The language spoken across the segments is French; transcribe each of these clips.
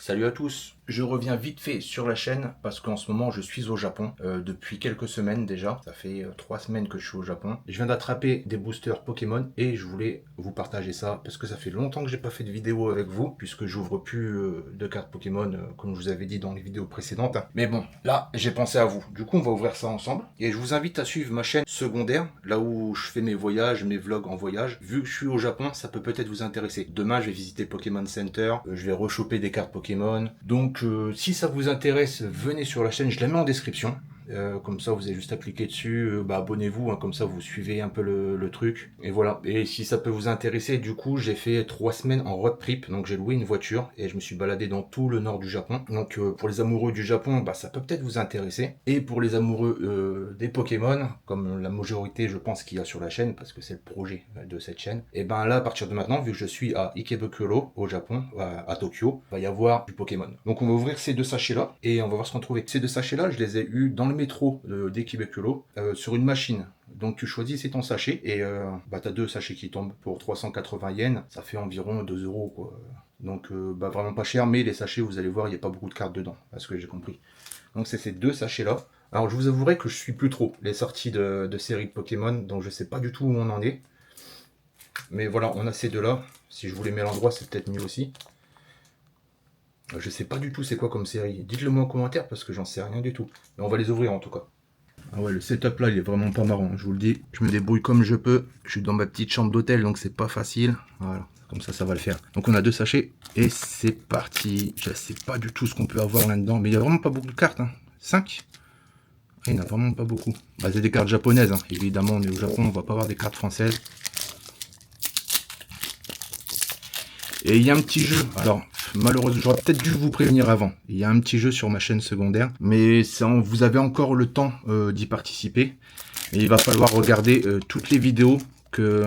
Salut à tous, je reviens vite fait sur la chaîne parce qu'en ce moment je suis au Japon depuis quelques semaines déjà, ça fait 3 semaines que je suis au Japon. Je viens d'attraper des boosters Pokémon et je voulais vous partager ça parce que ça fait longtemps que j'ai pas fait de vidéo avec vous puisque j'ouvre plus de cartes Pokémon comme je vous avais dit dans les vidéos précédentes. Mais bon, là j'ai pensé à vous, du coup on va ouvrir ça ensemble et je vous invite à suivre ma chaîne secondaire, là où je fais mes voyages, mes vlogs en voyage. Vu que je suis au Japon, ça peut peut-être vous intéresser. Demain je vais visiter Pokémon Center, je vais rechoper des cartes Pokémon. Donc si ça vous intéresse, venez sur la chaîne, je la mets en description. Comme ça vous avez juste à cliquer dessus, abonnez-vous, hein, comme ça vous suivez un peu le truc. Et voilà, et si ça peut vous intéresser, du coup j'ai fait 3 semaines en road trip, donc j'ai loué une voiture et je me suis baladé dans tout le nord du Japon. Donc pour les amoureux du Japon, ça peut peut-être vous intéresser. Et pour les amoureux des Pokémon, comme la majorité je pense qu'il y a sur la chaîne, parce que c'est le projet de cette chaîne, et ben là à partir de maintenant, vu que je suis à Ikebukuro au Japon, à Tokyo, il va y avoir du Pokémon. Donc on va ouvrir ces deux sachets là et on va voir ce qu'on trouvait. Ces deux sachets là, je les ai eus dans le métro d'Ikebukuro sur une machine. Donc tu choisis, c'est ton sachet et tu as deux sachets qui tombent pour 380 yens, ça fait environ 2 euros quoi. Donc vraiment pas cher, mais les sachets vous allez voir il n'y a pas beaucoup de cartes dedans, à ce que j'ai compris. Donc c'est ces deux sachets là. Alors je vous avouerai que je suis plus trop les sorties de séries de Pokémon, donc je sais pas du tout où on en est. Mais voilà, on a ces deux là. Si je vous les mets à l'endroit, c'est peut-être mieux aussi. Je sais pas du tout c'est quoi comme série. Dites-le moi en commentaire parce que j'en sais rien du tout. Mais on va les ouvrir en tout cas. Ah ouais, le setup là il est vraiment pas marrant, je vous le dis. Je me débrouille comme je peux. Je suis dans ma petite chambre d'hôtel donc c'est pas facile. Voilà, comme ça va le faire. Donc on a deux sachets et c'est parti. Je sais pas du tout ce qu'on peut avoir là-dedans. Mais il y a vraiment pas beaucoup de cartes. 5 ? Il n'y en a vraiment pas beaucoup. C'est des cartes japonaises. Évidemment on est au Japon, on va pas avoir des cartes françaises. Et il y a un petit jeu. Alors malheureusement, j'aurais peut-être dû vous prévenir avant. Il y a un petit jeu sur ma chaîne secondaire, mais vous avez encore le temps d'y participer. Et il va falloir regarder toutes les vidéos que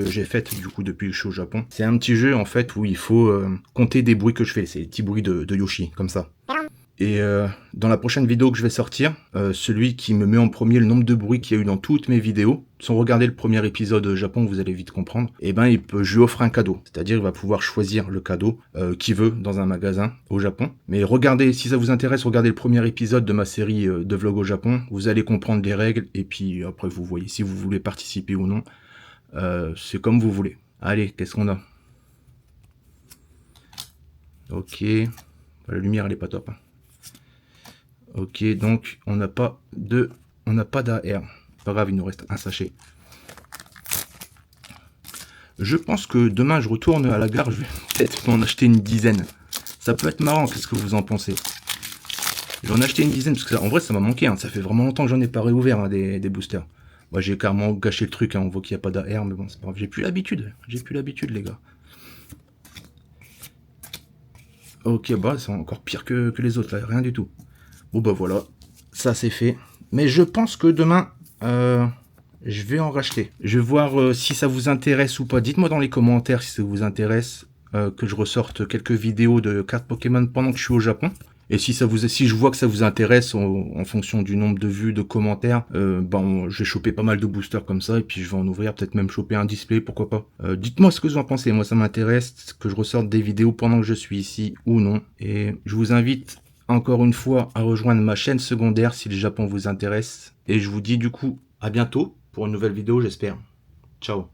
j'ai faites du coup depuis que je suis au Japon. C'est un petit jeu en fait où il faut compter des bruits que je fais. C'est les petits bruits de Yoshi, comme ça. Et dans la prochaine vidéo que je vais sortir, celui qui me met en premier le nombre de bruits qu'il y a eu dans toutes mes vidéos, sans regarder le premier épisode Japon, vous allez vite comprendre, et je lui offre un cadeau. C'est-à-dire il va pouvoir choisir le cadeau qu'il veut dans un magasin au Japon. Mais regardez, si ça vous intéresse, regardez le premier épisode de ma série de vlog au Japon. Vous allez comprendre les règles, et puis après vous voyez si vous voulez participer ou non. C'est comme vous voulez. Allez, qu'est-ce qu'on a? Ok, la lumière elle est pas top. Ok, donc on n'a pas d'AR. Pas grave, il nous reste un sachet. Je pense que demain je retourne à la gare, je vais peut-être m'en acheter une dizaine. Ça peut être marrant, qu'est-ce que vous en pensez? Je vais en acheter une dizaine, parce que en vrai ça m'a manqué, ça fait vraiment longtemps que j'en ai pas réouvert des boosters. Moi j'ai carrément gâché le truc, on voit qu'il n'y a pas d'AR, mais bon c'est pas grave, j'ai plus l'habitude les gars. Ok, c'est encore pire que les autres là, rien du tout. Bon voilà, ça c'est fait. Mais je pense que demain, je vais en racheter. Je vais voir si ça vous intéresse ou pas. Dites-moi dans les commentaires si ça vous intéresse que je ressorte quelques vidéos de cartes Pokémon pendant que je suis au Japon. Et si je vois que ça vous intéresse en fonction du nombre de vues, de commentaires, je vais choper pas mal de boosters comme ça et puis je vais en ouvrir, peut-être même choper un display, pourquoi pas. Dites-moi ce que vous en pensez. Moi ça m'intéresse que je ressorte des vidéos pendant que je suis ici ou non. Et je vous invite encore une fois à rejoindre ma chaîne secondaire si le Japon vous intéresse. Et je vous dis du coup à bientôt pour une nouvelle vidéo j'espère. Ciao.